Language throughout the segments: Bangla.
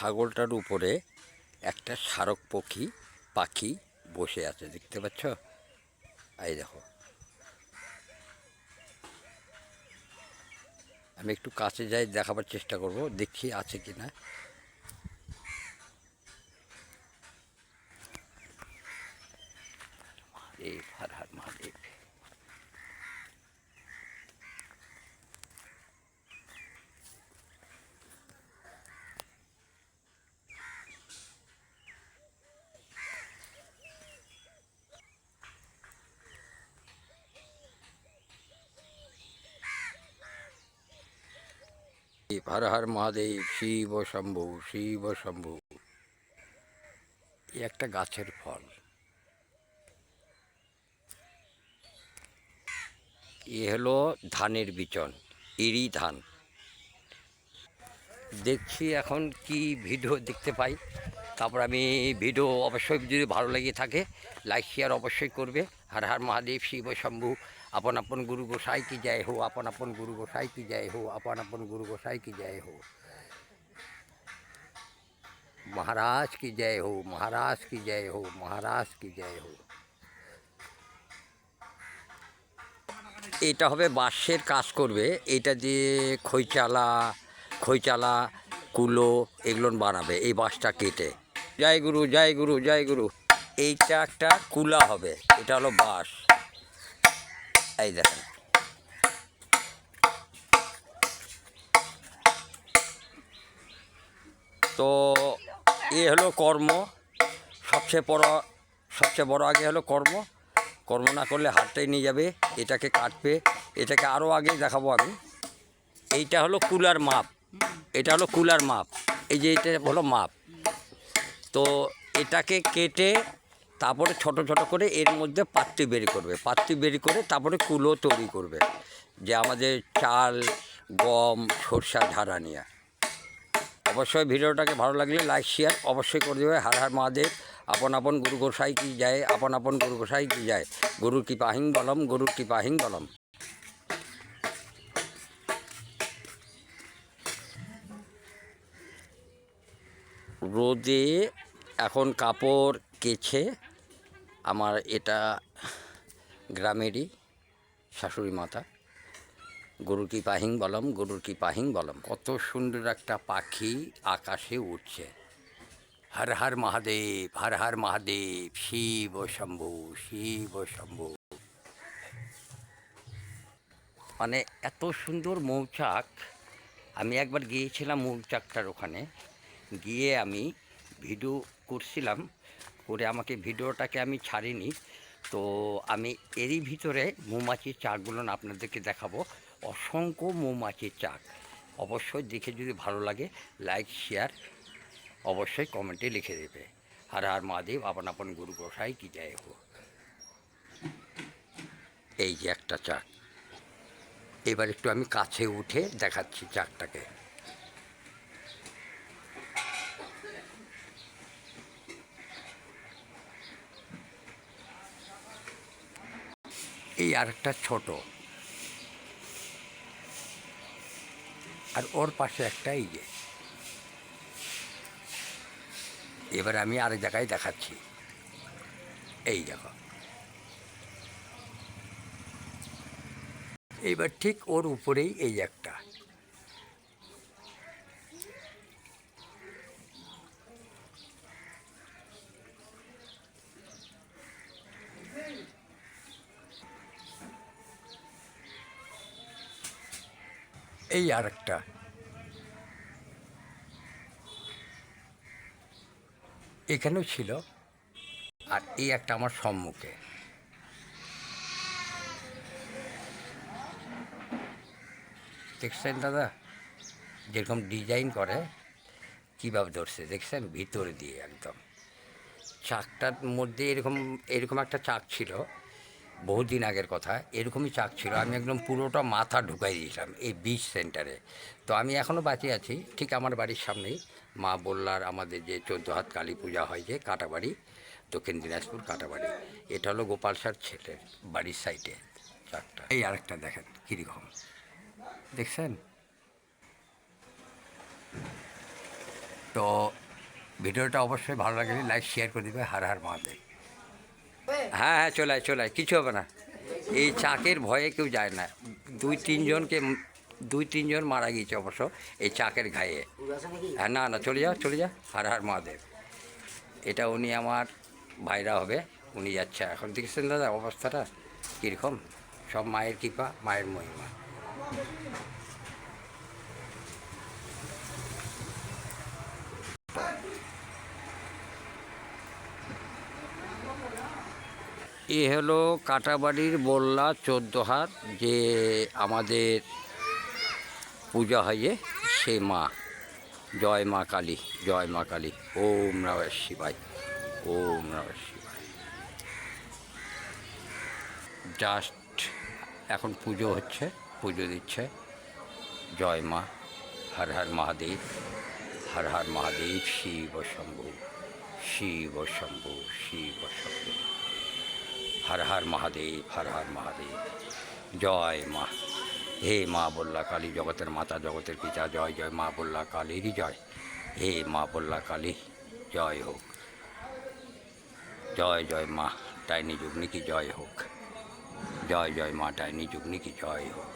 ছাগলটার উপরে একটা শারক পাখি বসে আছে, দেখতে পাচ্ছ? এই দেখো, আমি একটু কাছে যাই, দেখাবার চেষ্টা করব, দেখি আছে কি না। হর হর মহাদেব। হর হর মহাদেব, শিব শম্ভু, শিব শম্ভু। এই একটা গাছের ফল, এ হলো ধানের বিচন, ইরি ধান। দেখছি এখন কি ভিডিও দেখতে পাই, তারপর আমি ভিডিও অবশ্যই যদি ভালো লেগে থাকে লাইক শেয়ার অবশ্যই করবে। হর হর মহাদেব, শিব শম্ভু। আপন আপন গুরু গোসাই কি জয় হো, আপন আপন গুরু গোসাই কি জয় হো, আপন আপন গুরু গোসাই কি জয় হো। महाराज की जय हो, महाराज की जय हो, महाराज की जय हो। এটা হবে বাঁশের কাজ করবে, এটা দিয়ে খৈচালা কুলো এগুলো বানাবে এই বাঁশটা কেটে। জয় গুরু, জয় গুরু, জয় গুরু। এইটা একটা কুলা হবে, এটা হলো বাঁশ। এই দেখেন, তো এ হলো কর্ম। সবচেয়ে বড় আগে হলো কর্ম না করলে হাতটাই নিয়ে যাবে। এটাকে কাটবে, এটাকে আরও আগে দেখাবো আমি। এইটা হলো কুলার মাপ, এটা হলো কুলার মাপ, এই যে এটা হলো মাপ। তো এটাকে কেটে তারপরে ছোট ছোট করে এর মধ্যে পাত্তি বের করে তারপরে কুলো তৈরি করবে, যে আমাদের চাল গম সরষা ঝাড়া নিয়ে। অবশ্যই ভিডিওটাকে ভালো লাগলে লাইক শেয়ার অবশ্যই করে দেবে। হর হর মহাদেব। আপন আপন গুরু গোসাই কি যায়, আপন আপন গুরু গোসাই কি যায়। গুরুর কৃপা হিং বলম, গুরুর কৃপা হিং বলম। রোদে এখন কাপড় কেছে আমার, এটা গ্রামেরই শাশুড়ি মাতা। গরুর কি পাহিং বলম, গরুর কি পাহিং বলম। কত সুন্দর একটা পাখি আকাশে উঠছে। হর হর মহাদেব, হর হর মহাদেব, শিব শম্ভু, শিব শম্ভু। মানে এত সুন্দর মৌচাক। আমি একবার গিয়েছিলাম মৌচাকটার ওখানে, গিয়ে আমি ভিডিও করছিলাম, করে আমাকে ভিডিওটাকে আমি ছাড়িনি। তো আমি এরই ভিতরে মৌমাছির চাকগুলো আপনাদেরকে দেখাবো। অসংখ্য মৌমাছির চাক। অবশ্যই দেখে যদি ভালো লাগে লাইক শেয়ার অবশ্যই কমেন্টে লিখে দেবে। হর হর মহাদেব, আপন আপন গুরু গোসাই কি জয় হো। এই যে একটা চাক, এবার একটু আমি কাছে উঠে দেখাচ্ছি চাকটাকে। এই আরেকটা ছোট, আর ওর পাশে একটা এই যে। এবার আমি আরেক জায়গায় দেখাচ্ছি, এই দেখো। এইবার ঠিক ওর উপরেই এই একটা। এই আরেকটা। এখানেও ছিল, আর এই একটা আমার সম্মুখে। দেখছেন দাদা, যেরকম ডিজাইন করে কীভাবে ধরছে দেখছেন, ভিতর দিয়ে একদম। চাকটার মধ্যে এরকম একটা চাক ছিল, বহুদিন আগের কথা। এরকমই চাক ছিল, আমি একদম পুরোটা মাথা ঢুকাই দিয়েছিলাম এই বিচ সেন্টারে। তো আমি এখনও বাঁচিয়ে আছি, ঠিক আমার বাড়ির সামনেই মা বললার আমাদের যে 14 হাত কালী পূজা হয়, যে কাটাবাড়ি, দক্ষিণ দিনাজপুর কাটাবাড়ি। এটা হলো গোপাল সার ছেলের বাড়ির সাইডে চাকটা। এই আরেকটা দেখেন কীরকম, দেখছেন? তো ভিডিওটা অবশ্যই ভালো লাগলে লাইক শেয়ার করে দিবে। হার হার মহাদেব। হ্যাঁ হ্যাঁ, চলে আয়, কিছু হবে না। এই চাকের ভয়ে কেউ যায় না। দুই তিনজন মারা গিয়েছে অবশ্য এই চাকের ঘায়ে। হ্যাঁ, না না, চলে যা। হার হার মহাদেব। এটা উনি আমার ভাইরা হবে, উনি যাচ্ছে এখন। দেখেছেন দাদা অবস্থাটা কীরকম? সব মায়ের কৃপা, মায়ের মহিমা। এ হলো কাটাবাড়ির বললা 14 হাত, যে আমাদের পূজা হয় যে সে মা। জয় মা কালী, জয় মা কালী। ওম নমঃ শিবায়, ওম নমঃ শিবায়। জাস্ট এখন পুজো হচ্ছে, পুজো দিচ্ছে। জয় মা, হর হর মহাদেব, হর হর মহাদেব। শিব শম্ভু, শিব শম্ভু, শিব শম্ভু। হর হর মহাদেব, হর হর মহাদেব। জয় মা। হে মা বল্লা কালী, জগতের মাতা, জগতের পিতা, জয় জয় মা বল্লা কালীরই জয়। হে মা বল্লা কালী জয় হোক। জয় জয় মা ডাইনি যুগ্নি কি জয় হোক। জয় জয় মা ডাইনি যুগ্নি কি জয় হোক।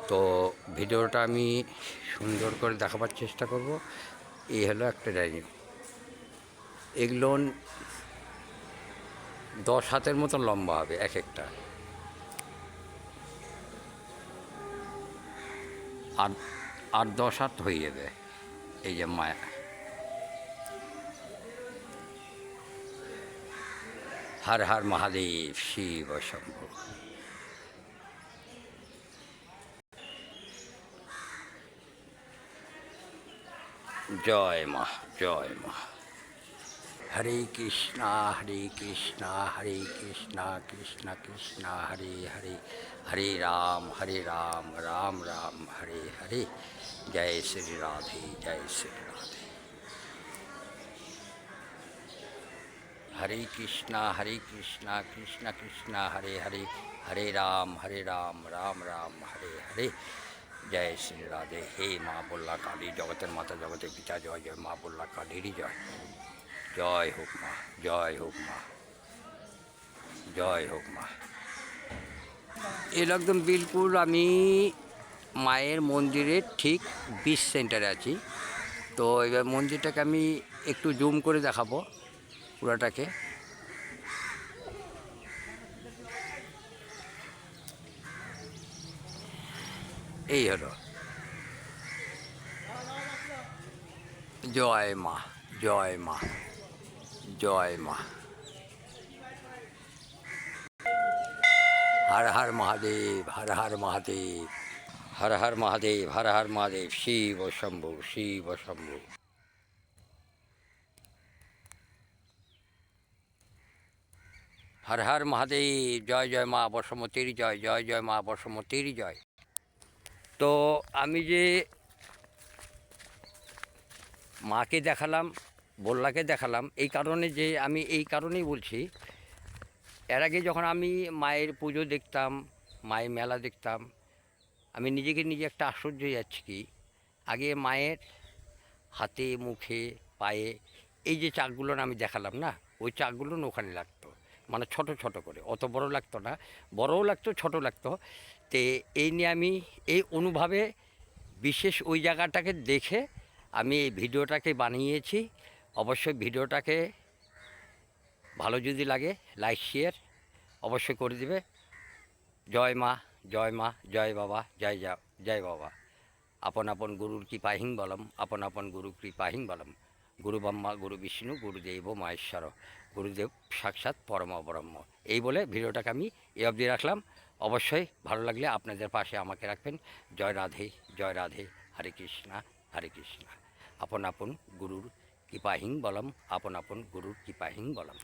তো ভিডিওটা আমি সুন্দর করে দেখাবার চেষ্টা করব। এই হলো একটা ডাইনি। এগুলো 10 হাতের মতো লম্বা হবে এক একটা। আর 10 হাত হয়ে যাবে। এই যে মায়া, হর হর মহাদেব, শিব শম্ভু। জয় মা, জয় মা। হরে কৃষ্ণা, হরে কৃষ্ণা, হরে কৃষ্ণা, কৃষ্ণ কৃষ্ণ, হরে হরে, হরে রাম, রাম রাম, হরে হরে। জয় শ্রী রাধে, জয় শ্রী রাধে। হরে কৃষ্ণা, কৃষ্ণ কৃষ্ণ, হরে হরে, হরে রাম, রাম রাম, হরে হরে। জয় শ্রী রাধে। হে মা বল্লা কালী, জগতের মাতা, জগতের পিতা, জয় জয় মা বল্লা কালীরই জয়। জয় হোক মা, জয় হোক মা, জয় হোক মা। এর একদম বিলকুল আমি মায়ের মন্দিরের ঠিক 20 সেন্টারে আছি। তো এবার মন্দিরটাকে আমি একটু জুম করে দেখাবো পুরাটাকে। এই হলো। জয় মা, জয় মা, জয় মা। হর হর মহাদেব, হর হর মহাদেব, হর হর মহাদেব, হর হর মহাদেব। শিব শম্ভু, শিব শম্ভু। হর হর মহাদেব। জয় জয় মা বসমতির জয়, জয় জয় মা বসমতির জয়। তো আমি যে মাকে দেখালাম, বল্লাকে দেখালাম, এই কারণে যে আমি এই কারণেই বলছি, এর আগে যখন আমি মায়ের পুজো দেখতাম, মায়ের মেলা দেখতাম, আমি নিজেকে নিজে একটা আশ্চর্য হয়ে যাচ্ছি কি, আগে মায়ের হাতে, মুখে, পায়ে এই যে চাকগুলো আমি দেখালাম না, ওই চাকগুলো ওখানে লাগতো, মানে ছোট ছোট করে, অত বড় লাগতো না, বড়ও লাগতো, ছোট লাগতো। তো এই নিয়ে আমি এই অনুভবে বিশেষ ওই জায়গাটাকে দেখে আমি এই ভিডিওটাকে বানিয়েছি। অবশ্যই ভিডিওটাকে ভালো যদি লাগে লাইক শেয়ার অবশ্যই করে দিবে। জয় মা, জয় মা, জয় বাবা, জয় জয় বাবা। আপন আপন গুরুর কৃপাহিং বলম, আপন আপন গুরু কৃপাহিং বলম। গুরু ব্রহ্মা, গুরু বিষ্ণু, গুরুদেব মহেশ্বর, গুরুদেব সাক্ষাৎ পরম ব্রহ্ম। এই বলে ভিডিওটাকে আমি এই অবধি রাখলাম। অবশ্যই ভালো লাগলে আপনাদের পাশে আমাকে রাখবেন। জয় রাধে, জয় রাধে। হরে কৃষ্ণা, হরে কৃষ্ণা। আপন আপন গুরুর কৃপাহিং বলম, আপন আপন গুরুর কৃপাহিং বলম।